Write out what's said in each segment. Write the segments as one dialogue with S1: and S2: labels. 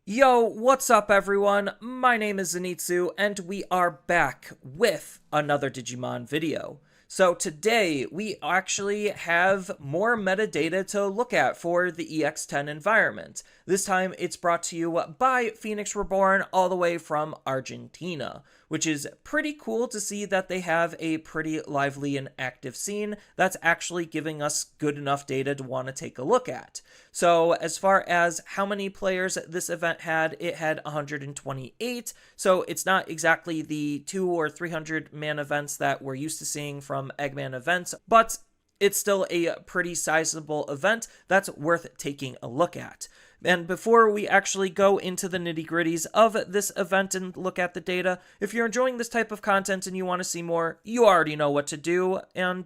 S1: Yo, what's up everyone? My name is Zenitsu, and we are back with another Digimon video. So today, we actually have more metadata to look at for the EX10 environment. This time, it's brought to you by Phoenix Reborn all the way from Argentina, which is pretty cool to see that they have a pretty lively and active scene that's actually giving us good enough data to want to take a look at. So as far as how many players this event had, it had 128, so it's not exactly the 200 or 300 man events that we're used to seeing from Eggman events, but it's still a pretty sizable event that's worth taking a look at. And before we actually go into the nitty-gritties of this event and look at the data, if you're enjoying this type of content and you want to see more, you already know what to do, and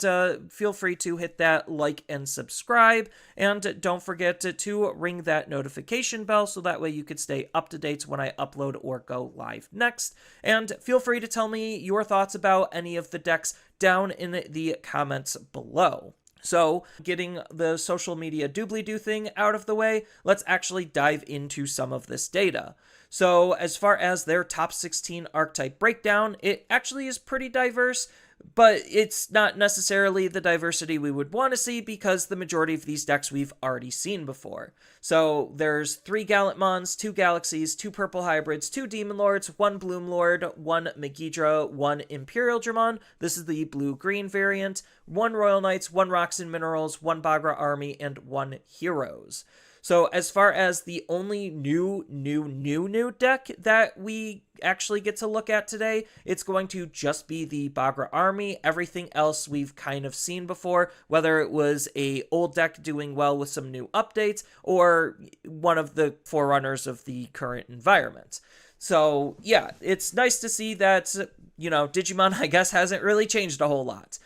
S1: feel free to hit that like and subscribe, and don't forget to ring that notification bell so that way you could stay up to date when I upload or go live next, and feel free to tell me your thoughts about any of the decks down in the comments below. So, getting the social media doobly-doo thing out of the way, let's actually dive into some of this data. So, as far as their top 16 archetype breakdown, it actually is pretty diverse, but it's not necessarily the diversity we would want to see because the majority of these decks we've already seen before. So there's 3 Gallantmons, 2 Galaxies, 2 Purple Hybrids, 2 Demon Lords, 1 Bloom Lord, 1 Megidra, 1 Imperialdramon, this is the blue-green variant, 1 Royal Knights, 1 Rocks and Minerals, 1 Bagra Army, and 1 Heroes. So as far as the only new deck that we actually get to look at today, it's going to just be the Bagra Army. Everything else we've kind of seen before, whether it was a old deck doing well with some new updates, or one of the forerunners of the current environment. So yeah, it's nice to see that, you know, Digimon, I guess, hasn't really changed a whole lot.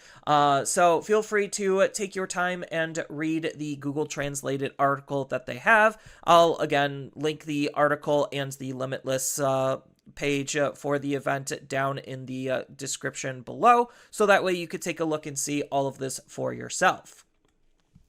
S1: So feel free to take your time and read the Google translated article that they have. I'll, again, link the article and the Limitless page for the event down in the description below, so that way you could take a look and see all of this for yourself.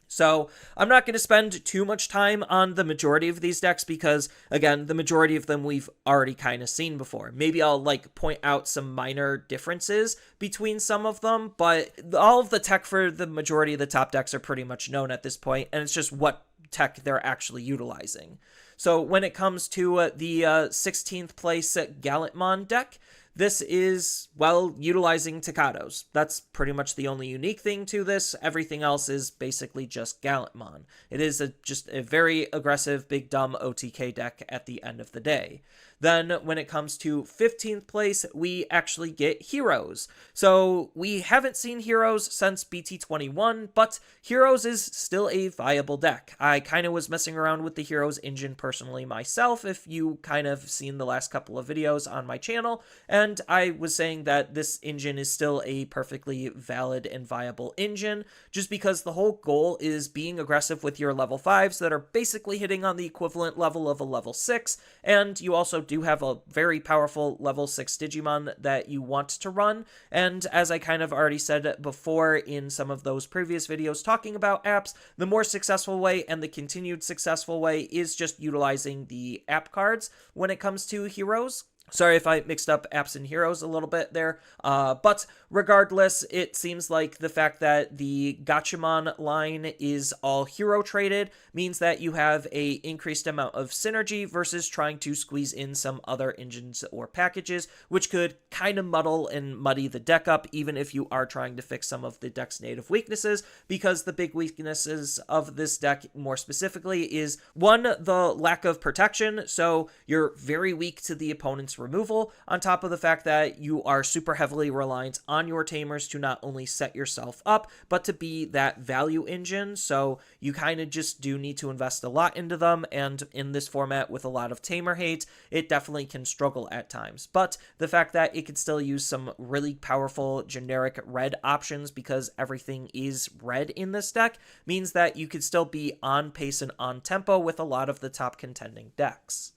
S1: So I'm not going to spend too much time on the majority of these decks because, again, the majority of them we've already kind of seen before. Maybe I'll, point out some minor differences between some of them, but all of the tech for the majority of the top decks are pretty much known at this point, and it's just what tech they're actually utilizing. So when it comes to the 16th place Gallantmon deck, this is, well, utilizing Takados. That's pretty much the only unique thing to this. Everything else is basically just Gallantmon. It is just a very aggressive, big, dumb OTK deck at the end of the day. Then, when it comes to 15th place, we actually get Heroes. So, we haven't seen Heroes since BT21, but Heroes is still a viable deck. I kind of was messing around with the Heroes engine personally myself, if you kind of seen the last couple of videos on my channel, and I was saying that this engine is still a perfectly valid and viable engine, just because the whole goal is being aggressive with your level 5s that are basically hitting on the equivalent level of a level 6, and you also do have a very powerful level 6 Digimon that you want to run, and as I kind of already said before in some of those previous videos talking about apps, the more successful way and the continued successful way is just utilizing the app cards when it comes to Heroes. Sorry if I mixed up apps and heroes a little bit there, but regardless, it seems like the fact that the Gachimon line is all hero traded means that you have a increased amount of synergy versus trying to squeeze in some other engines or packages, which could kind of muddle and muddy the deck up, even if you are trying to fix some of the deck's native weaknesses, because the big weaknesses of this deck, more specifically, is, one, the lack of protection, so you're very weak to the opponent's removal, on top of the fact that you are super heavily reliant on your tamers to not only set yourself up, but to be that value engine, so you kind of just do need to invest a lot into them, and in this format with a lot of tamer hate, it definitely can struggle at times. But the fact that it could still use some really powerful generic red options because everything is red in this deck means that you could still be on pace and on tempo with a lot of the top contending decks.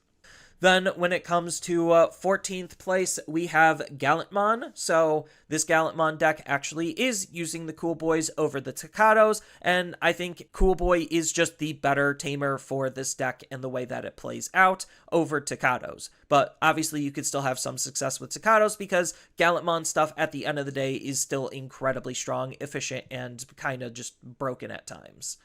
S1: Then when it comes to 14th place, we have Gallantmon. So this Gallantmon deck actually is using the Cool Boys over the Takados, and I think Cool Boy is just the better tamer for this deck and the way that it plays out over Takados. But obviously you could still have some success with Takados because Gallantmon stuff at the end of the day is still incredibly strong, efficient, and kind of just broken at times.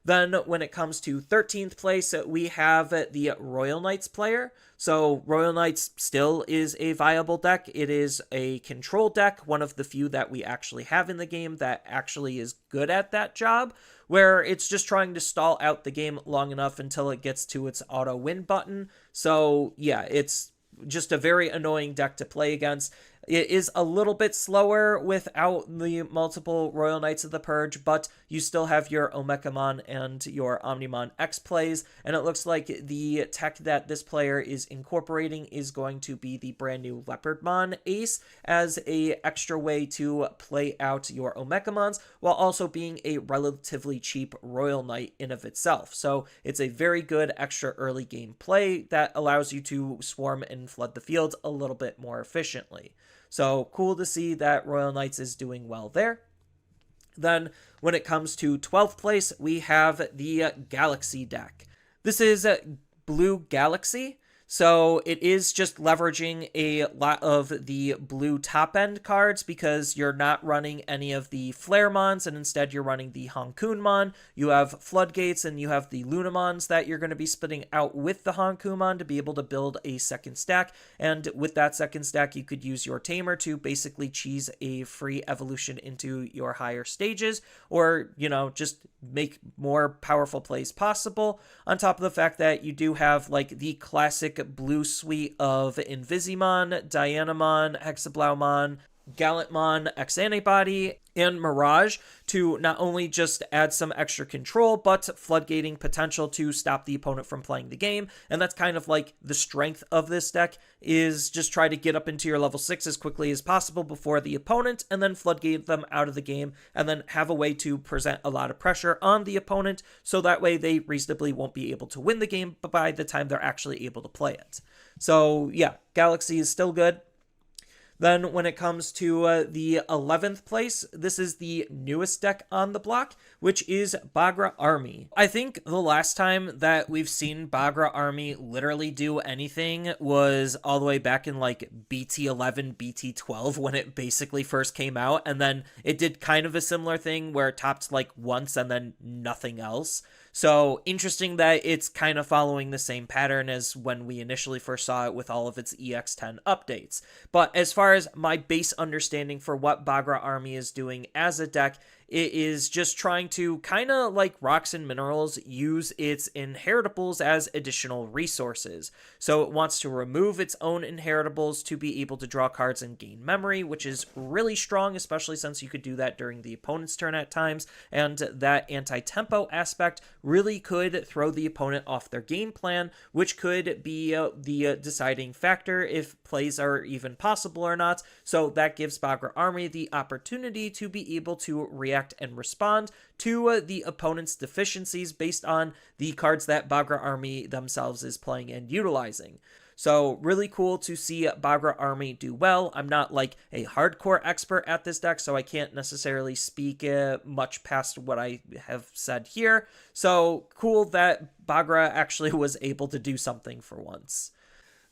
S1: Then when it comes to 13th place, we have the Royal Knights player. So Royal Knights still is a viable deck. It is a control deck, one of the few that we actually have in the game that actually is good at that job, where it's just trying to stall out the game long enough until it gets to its auto win button. So yeah, it's just a very annoying deck to play against. It is a little bit slower without the multiple Royal Knights of the Purge, but you still have your Omecamon and your Omnimon X plays, and it looks like the tech that this player is incorporating is going to be the brand new Leopardmon Ace as a extra way to play out your Omecamons, while also being a relatively cheap Royal Knight in of itself. So it's a very good extra early game play that allows you to swarm and flood the field a little bit more efficiently. So cool to see that Royal Knights is doing well there. Then when it comes to 12th place, we have the Galaxy deck. This is Blue Galaxy. So it is just leveraging a lot of the blue top end cards because you're not running any of the Flaremons and instead you're running the Honkunmon. You have Floodgates and you have the Lunamons that you're going to be splitting out with the Honkumon to be able to build a second stack. And with that second stack, you could use your Tamer to basically cheese a free evolution into your higher stages, or, you know, just make more powerful plays possible. On top of the fact that you do have like the classic blue suite of Invisimon, Dianamon, Hexablaumon, Gallantmon X Antibody, and Mirage to not only just add some extra control, but floodgating potential to stop the opponent from playing the game. And that's kind of like the strength of this deck, is just try to get up into your level 6 as quickly as possible before the opponent, and then floodgate them out of the game, and then have a way to present a lot of pressure on the opponent, so that way they reasonably won't be able to win the game by the time they're actually able to play it. So yeah, Galaxy is still good. Then when it comes to the 11th place, this is the newest deck on the block, which is Bagra Army. I think the last time that we've seen Bagra Army literally do anything was all the way back in like BT11, BT12 when it basically first came out, and then it did kind of a similar thing where it topped like once and then nothing else. So interesting that it's kind of following the same pattern as when we initially first saw it with all of its EX10 updates. But as far as my base understanding for what Bagra Army is doing as a deck, it is just trying to kind of like Rocks and Minerals use its inheritables as additional resources. So it wants to remove its own inheritables to be able to draw cards and gain memory, which is really strong, especially since you could do that during the opponent's turn at times, and that anti-tempo aspect really could throw the opponent off their game plan, which could be the deciding factor if plays are even possible or not. So that gives Bagra Army the opportunity to be able to react and respond to the opponent's deficiencies based on the cards that Bagra Army themselves is playing and utilizing. So really cool to see Bagra Army do well. I'm not like a hardcore expert at this deck, so I can't necessarily speak much past what I have said here. So cool that Bagra actually was able to do something for once.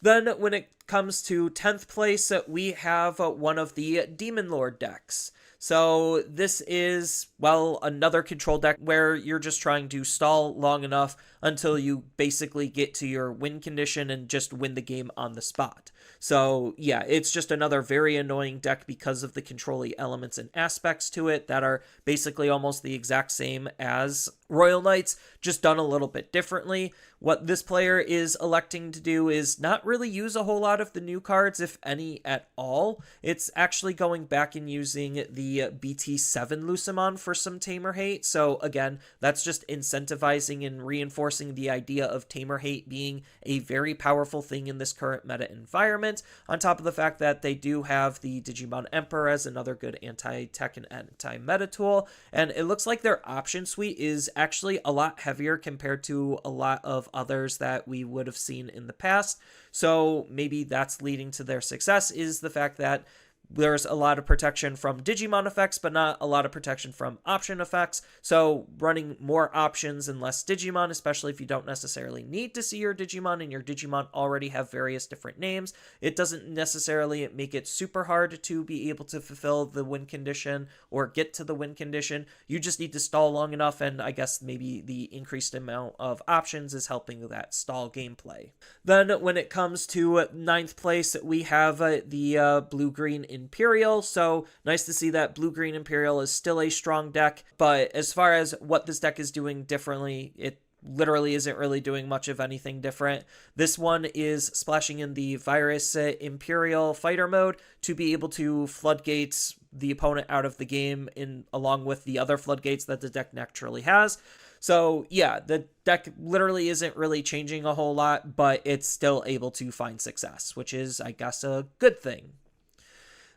S1: Then when it comes to 10th place, we have one of the Demon Lord decks. So this is, well, another control deck where you're just trying to stall long enough until you basically get to your win condition and just win the game on the spot. So yeah, it's just another very annoying deck because of the control-y elements and aspects to it that are basically almost the exact same as Royal Knights, just done a little bit differently. What this player is electing to do is not really use a whole lot of the new cards, if any at all. It's actually going back and using the the BT7 Lucemon for some tamer hate. So again, that's just incentivizing and reinforcing the idea of tamer hate being a very powerful thing in this current meta environment, on top of the fact that they do have the Digimon Emperor as another good anti-tech and anti-meta tool, and it looks like their option suite is actually a lot heavier compared to a lot of others that we would have seen in the past. So maybe that's leading to their success, is the fact that there's a lot of protection from Digimon effects, but not a lot of protection from option effects. So running more options and less Digimon, especially if you don't necessarily need to see your Digimon and your Digimon already have various different names, it doesn't necessarily make it super hard to be able to fulfill the win condition or get to the win condition. You just need to stall long enough, and I guess maybe the increased amount of options is helping that stall gameplay. Then when it comes to 9th place, we have the blue-green Imperial. So nice to see that blue-green Imperial is still a strong deck, but as far as what this deck is doing differently, it literally isn't really doing much of anything different. This one is splashing in the Virus Imperial Fighter mode to be able to floodgate the opponent out of the game along with the other floodgates that the deck naturally has. So yeah, the deck literally isn't really changing a whole lot, but it's still able to find success, which is, I guess, a good thing.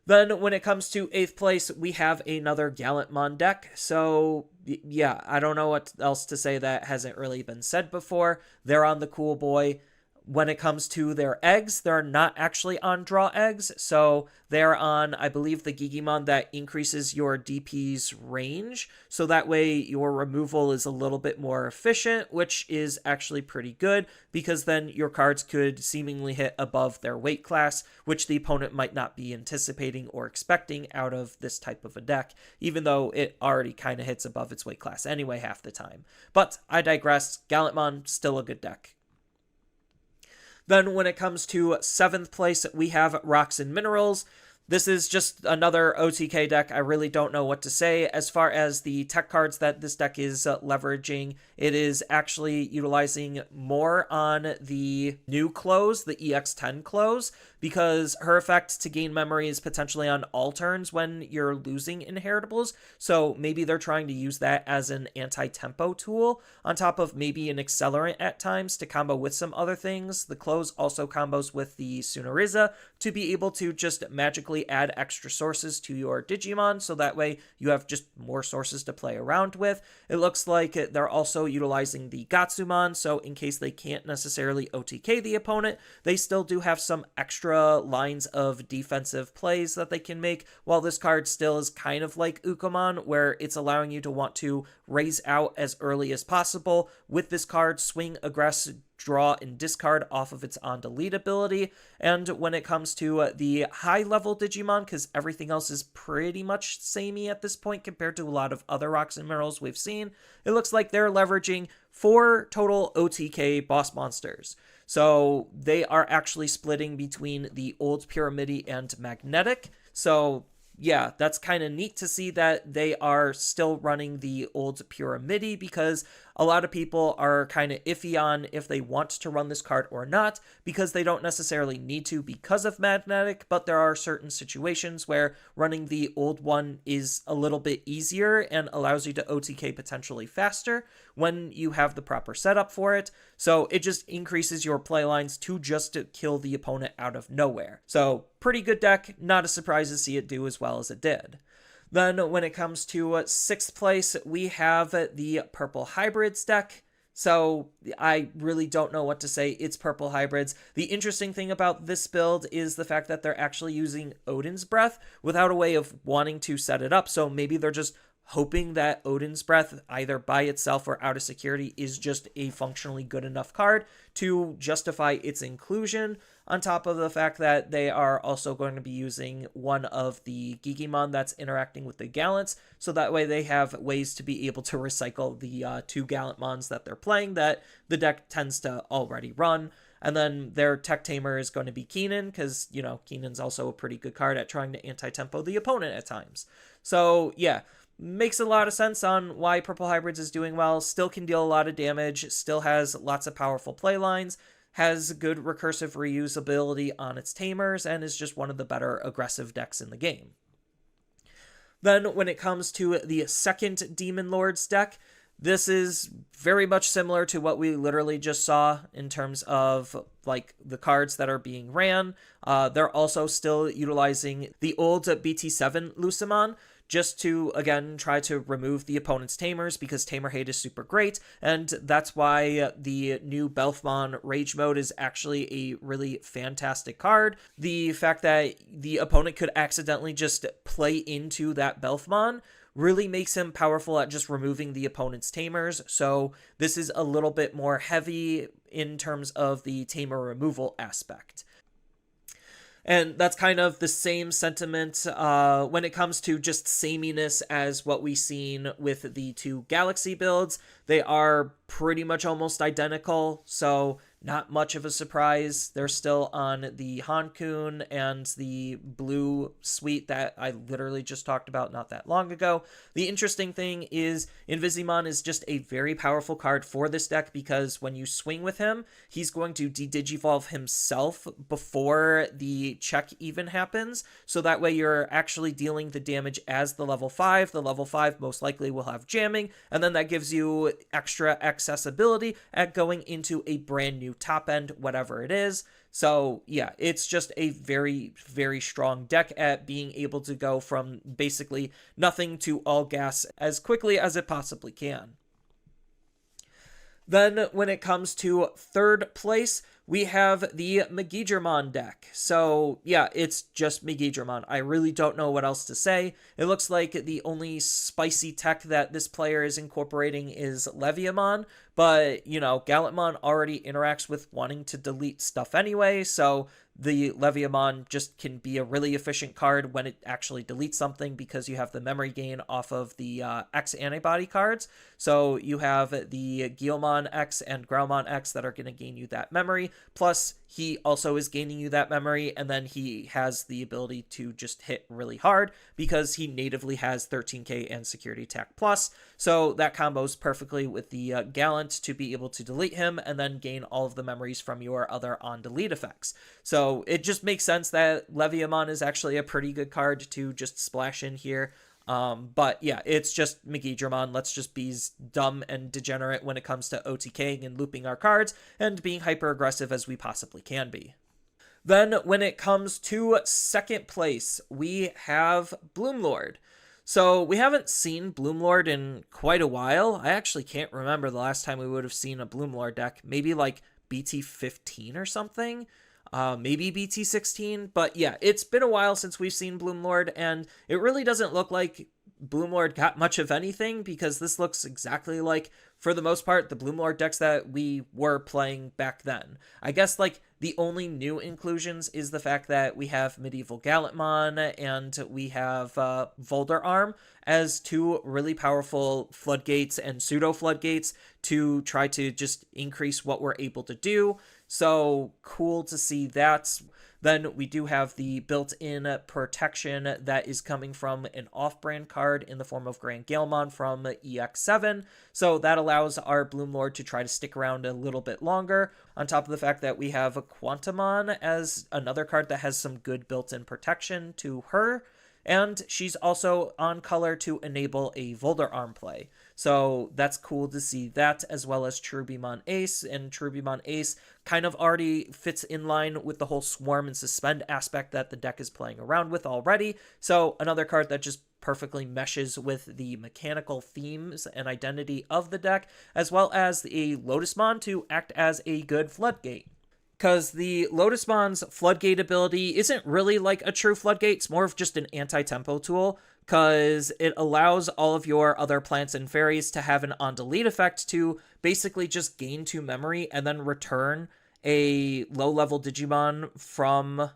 S1: Then when it comes to 8th place, we have another Gallantmon deck. So yeah, I don't know what else to say that hasn't really been said before. They're on the cool boy. When it comes to their eggs, they're not actually on draw eggs. So they're on, I believe, the Gigimon that increases your DP's range. So that way your removal is a little bit more efficient, which is actually pretty good, because then your cards could seemingly hit above their weight class, which the opponent might not be anticipating or expecting out of this type of a deck, even though it already kind of hits above its weight class anyway half the time. But I digress. Gallantmon, still a good deck. Then when it comes to 7th place, we have Rocks and Minerals. This is just another OTK deck. I really don't know what to say. As far as the tech cards that this deck is leveraging, it is actually utilizing more on the new close, the EX10 close, because her effect to gain memory is potentially on all turns when you're losing inheritables. So maybe they're trying to use that as an anti-tempo tool, on top of maybe an accelerant at times to combo with some other things. The close also combos with the Sunoriza to be able to just magically add extra sources to your Digimon, so that way you have just more sources to play around with. It looks like they're also utilizing the Gatsumon, so in case they can't necessarily OTK the opponent, they still do have some extra lines of defensive plays that they can make, while this card still is kind of like Ukomon, where it's allowing you to want to raise out as early as possible. With this card, swing, aggress, draw, and discard off of its on-delete ability. And when it comes to the high-level Digimon, because everything else is pretty much samey at this point compared to a lot of other Rocks and Minerals we've seen, it looks like they're leveraging 4 total OTK boss monsters. So they are actually splitting between the Old Pyramidi and Magnetic. So yeah, that's kind of neat to see that they are still running the Old Pyramidi, because a lot of people are kind of iffy on if they want to run this card or not, because they don't necessarily need to because of Magnetic, but there are certain situations where running the old one is a little bit easier and allows you to OTK potentially faster when you have the proper setup for it. So it just increases your playlines to just to kill the opponent out of nowhere. So pretty good deck, not a surprise to see it do as well as it did. Then when it comes to 6th place, we have the Purple Hybrids deck. So I really don't know what to say. It's Purple Hybrids. The interesting thing about this build is the fact that they're actually using Odin's Breath without a way of wanting to set it up. So maybe they're just hoping that Odin's Breath, either by itself or out of security, is just a functionally good enough card to justify its inclusion, on top of the fact that they are also going to be using one of the Gigimon that's interacting with the Gallants, so that way they have ways to be able to recycle the 2 Gallantmons that they're playing that the deck tends to already run. And then their tech tamer is going to be Keenan, because, you know, Keenan's also a pretty good card at trying to anti-tempo the opponent at times. So yeah, makes a lot of sense on why Purple Hybrids is doing well. Still can deal a lot of damage, still has lots of powerful play lines, has good recursive reusability on its tamers, and is just one of the better aggressive decks in the game. Then when it comes to the second Demon Lords deck, this is very much similar to what we literally just saw in terms of like the cards that are being ran. They're also still utilizing the old BT7 Lucimon, just to, again, try to remove the opponent's Tamers, because Tamer hate is super great, and that's why the new Belfmon Rage Mode is actually a really fantastic card. The fact that the opponent could accidentally just play into that Belfmon really makes him powerful at just removing the opponent's Tamers, so this is a little bit more heavy in terms of the Tamer removal aspect. And that's kind of the same sentiment when it comes to just sameness as what we've seen with the two Galaxy builds. They are pretty much almost identical, so not much of a surprise. They're still on the Hankun and the blue suite that I literally just talked about not that long ago. The interesting thing is Invisimon is just a very powerful card for this deck, because when you swing with him, he's going to de-digivolve himself before the check even happens, so that way you're actually dealing the damage as the level 5. The level 5 most likely will have jamming, and then that gives you extra accessibility at going into a brand new top end, whatever it is. So yeah, it's just a very, very strong deck at being able to go from basically nothing to all gas as quickly as it possibly can. Then when it comes to third place, we have the Megidramon deck. So yeah, it's just Megidramon. I really don't know what else to say. It looks like the only spicy tech that this player is incorporating is Leviamon, but you know, Gallantmon already interacts with wanting to delete stuff anyway, so the Leviamon just can be a really efficient card when it actually deletes something, because you have the memory gain off of the X antibody cards. So you have the Gallantmon X and Graumon X that are going to gain you that memory, plus he also is gaining you that memory, and then he has the ability to just hit really hard because he natively has 13k and security attack plus. So that combos perfectly with the Gallant to be able to delete him and then gain all of the memories from your other on delete effects. So it just makes sense that Leviamon is actually a pretty good card to just splash in here. But yeah, it's just Megidramon. Let's just be dumb and degenerate when it comes to OTKing and looping our cards and being hyper aggressive as we possibly can be. Then when it comes to second place, we have Bloomlord. So we haven't seen Bloomlord in quite a while. I actually can't remember the last time we would have seen a Bloomlord deck. Maybe like BT15 or something. Maybe BT16, but yeah, it's been a while since we've seen Bloomlord, and it really doesn't look like Bloomlord got much of anything, because this looks exactly like, for the most part, the Bloomlord decks that we were playing back then. I guess, like, the only new inclusions is the fact that we have Medieval Gallantmon and we have Volder Arm as two really powerful floodgates and pseudo floodgates to try to just increase what we're able to do. So cool to see that. Then we do have the built-in protection that is coming from an off-brand card in the form of Grand Gallantmon from EX7. So that allows our Bloomlord to try to stick around a little bit longer, on top of the fact that we have a Quantumon as another card that has some good built-in protection to her. And she's also on color to enable a Volder Arm play. So that's cool to see that, as well as Cherubimon Ace. And Cherubimon Ace kind of already fits in line with the whole Swarm and Suspend aspect that the deck is playing around with already. So another card that just perfectly meshes with the mechanical themes and identity of the deck, as well as a Ledesma to act as a good floodgate. Because the Ledesma's floodgate ability isn't really like a true floodgate, it's more of just an anti-tempo tool, because it allows all of your other plants and fairies to have an on-delete effect to basically just gain 2 memory and then return a low-level Digimon from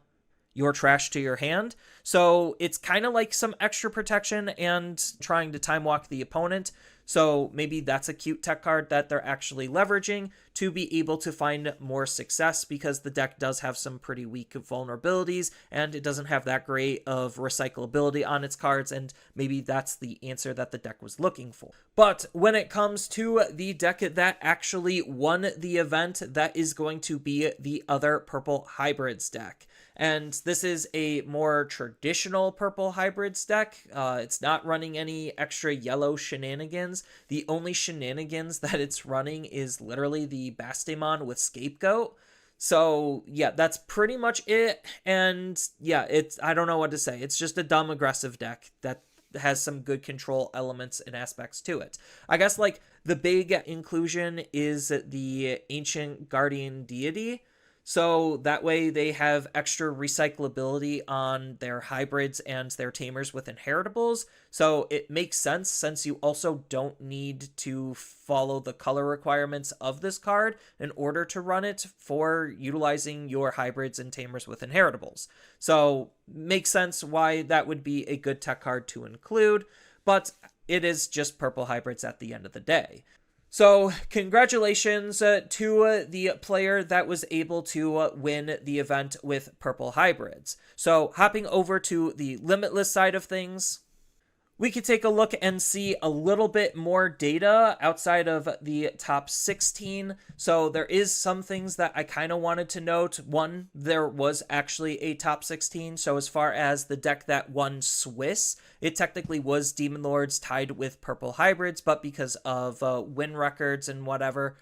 S1: your trash to your hand. So it's kind of like some extra protection and trying to time walk the opponent. So maybe that's a cute tech card that they're actually leveraging to be able to find more success, because the deck does have some pretty weak vulnerabilities and it doesn't have that great of recyclability on its cards, and maybe that's the answer that the deck was looking for. But when it comes to the deck that actually won the event, that is going to be the other purple hybrids deck. And this is a more traditional purple hybrids deck. It's not running any extra yellow shenanigans. The only shenanigans that it's running is literally the Bastemon with Scapegoat. So yeah, that's pretty much it. And yeah, I don't know what to say. It's just a dumb aggressive deck that has some good control elements and aspects to it. I guess like the big inclusion is the Ancient Guardian Deity. So that way they have extra recyclability on their hybrids and their tamers with inheritables. So it makes sense, since you also don't need to follow the color requirements of this card in order to run it for utilizing your hybrids and tamers with inheritables. So makes sense why that would be a good tech card to include, but it is just purple hybrids at the end of the day. So congratulations to the player that was able to win the event with purple hybrids. So hopping over to the limitless side of things, we could take a look and see a little bit more data outside of the top 16. So there is some things that I kind of wanted to note. One, there was actually a top 16. So as far as the deck that won Swiss, it technically was Demon Lords tied with purple hybrids, but because of win records and whatever,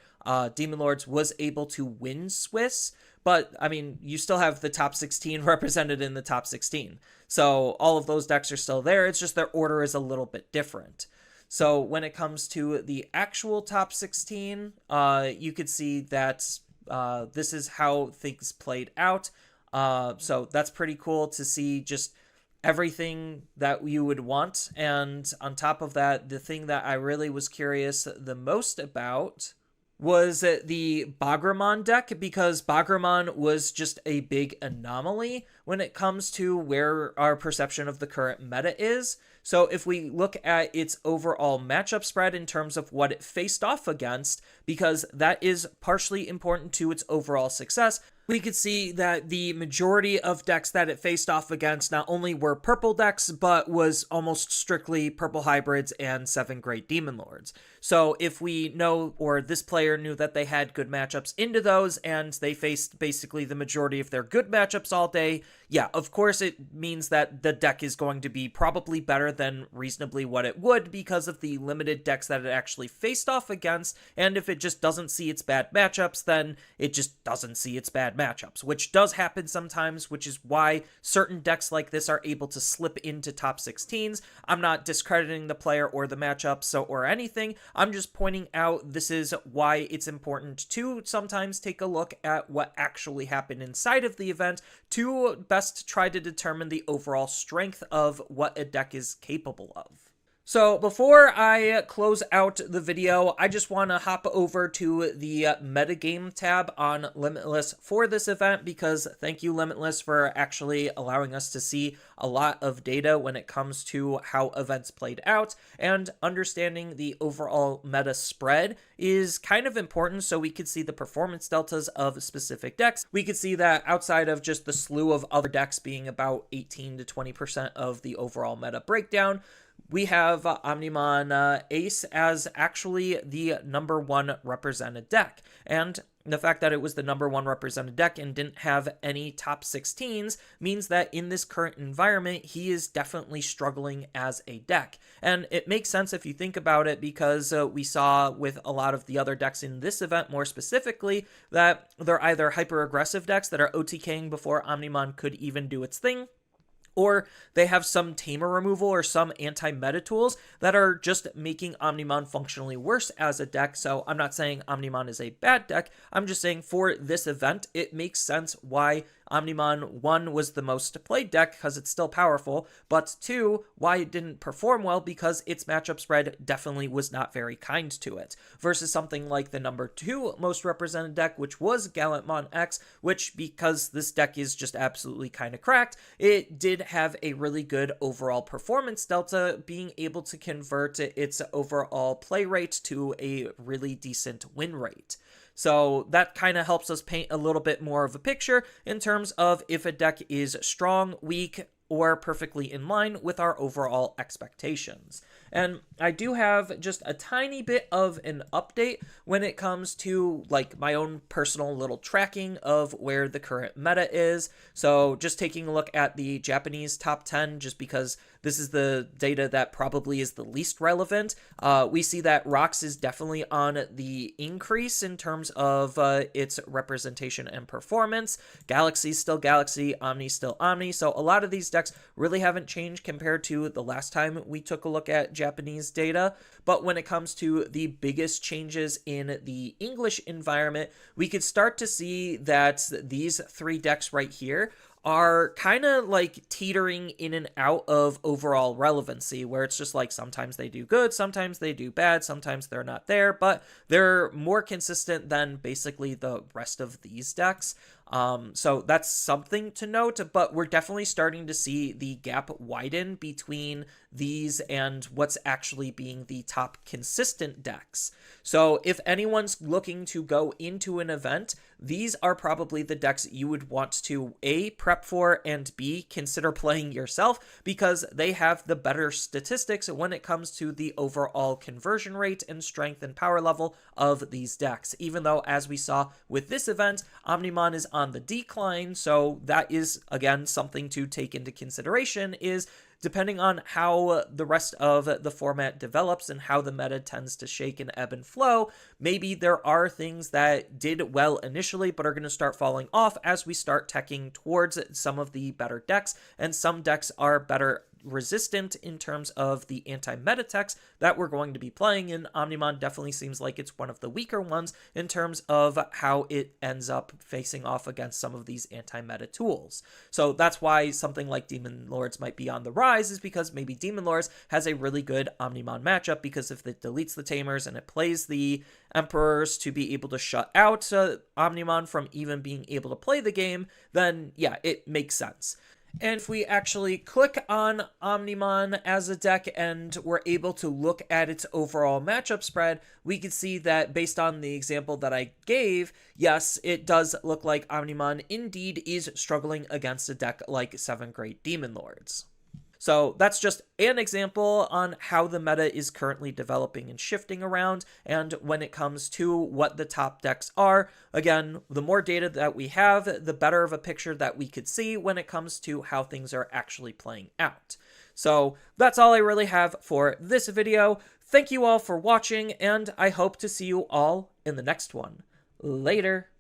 S1: Demon Lords was able to win Swiss. But, I mean, you still have the top 16 represented in the top 16. So all of those decks are still there. It's just their order is a little bit different. So when it comes to the actual top 16, you could see that this is how things played out. So that's pretty cool to see just everything that you would want. And on top of that, the thing that I really was curious the most about was the Bagramon deck, because Bagramon was just a big anomaly when it comes to where our perception of the current meta is. So if we look at its overall matchup spread in terms of what it faced off against, because that is partially important to its overall success, we could see that the majority of decks that it faced off against not only were purple decks, but was almost strictly purple hybrids and 7 Great Demon Lords. So if we know, or this player knew, that they had good matchups into those, and they faced basically the majority of their good matchups all day, yeah, of course it means that the deck is going to be probably better than reasonably what it would, because of the limited decks that it actually faced off against. And if it just doesn't see its bad matchups, then it just doesn't see its bad matchups, which does happen sometimes, which is why certain decks like this are able to slip into top 16s. I'm not discrediting the player or the matchups or anything. I'm just pointing out this is why it's important to sometimes take a look at what actually happened inside of the event to best try to determine the overall strength of what a deck is capable of. So before I close out the video, I just want to hop over to the metagame tab on Limitless for this event, because thank you, Limitless, for actually allowing us to see a lot of data when it comes to how events played out, and understanding the overall meta spread is kind of important so we could see the performance deltas of specific decks. We could see that outside of just the slew of other decks being about 18 to 20% of the overall meta breakdown, we have Omnimon Ace as actually the #1 represented deck. And the fact that it was the #1 represented deck and didn't have any top 16s means that in this current environment, he is definitely struggling as a deck. And it makes sense if you think about it, because we saw with a lot of the other decks in this event more specifically that they're either hyper-aggressive decks that are OTKing before Omnimon could even do its thing, or they have some tamer removal or some anti-meta tools that are just making Omnimon functionally worse as a deck. So I'm not saying Omnimon is a bad deck. I'm just saying for this event, it makes sense why Omnimon, 1, was the most played deck because it's still powerful, but 2, why it didn't perform well, because its matchup spread definitely was not very kind to it, versus something like the #2 most represented deck, which was Gallantmon X, which, because this deck is just absolutely kind of cracked, it did have a really good overall performance delta, being able to convert its overall play rate to a really decent win rate. So that kind of helps us paint a little bit more of a picture in terms of if a deck is strong, weak, or perfectly in line with our overall expectations. And I do have just a tiny bit of an update when it comes to like my own personal little tracking of where the current meta is. So just taking a look at the Japanese top 10, just because this is the data that probably is the least relevant. We see that Rocks is definitely on the increase in terms of its representation and performance. Galaxy's still Galaxy, Omni's still Omni. So a lot of these decks really haven't changed compared to the last time we took a look at Japanese data. But when it comes to the biggest changes in the English environment, we could start to see that these three decks right here are kind of like teetering in and out of overall relevancy, where it's just like sometimes they do good, sometimes they do bad, sometimes they're not there, but they're more consistent than basically the rest of these decks. So that's something to note, but we're definitely starting to see the gap widen between these and what's actually being the top consistent decks. So if anyone's looking to go into an event, these are probably the decks you would want to A, prep for, and B, consider playing yourself, because they have the better statistics when it comes to the overall conversion rate and strength and power level of these decks. Even though, as we saw with this event, Omnimon is on the decline, so that is, again, something to take into consideration, is depending on how the rest of the format develops and how the meta tends to shake and ebb and flow, maybe there are things that did well initially but are going to start falling off as we start teching towards some of the better decks, and some decks are better resistant in terms of the anti-meta techs that we're going to be playing, and Omnimon definitely seems like it's one of the weaker ones in terms of how it ends up facing off against some of these anti-meta tools. So that's why something like Demon Lords might be on the rise, is because maybe Demon Lords has a really good Omnimon matchup, because if it deletes the Tamers and it plays the Emperors to be able to shut out Omnimon from even being able to play the game, then yeah, it makes sense. And if we actually click on Omnimon as a deck and we're able to look at its overall matchup spread, we can see that based on the example that I gave, yes, it does look like Omnimon indeed is struggling against a deck like 7 Great Demon Lords. So that's just an example on how the meta is currently developing and shifting around, and when it comes to what the top decks are. Again, the more data that we have, the better of a picture that we could see when it comes to how things are actually playing out. So that's all I really have for this video. Thank you all for watching, and I hope to see you all in the next one. Later.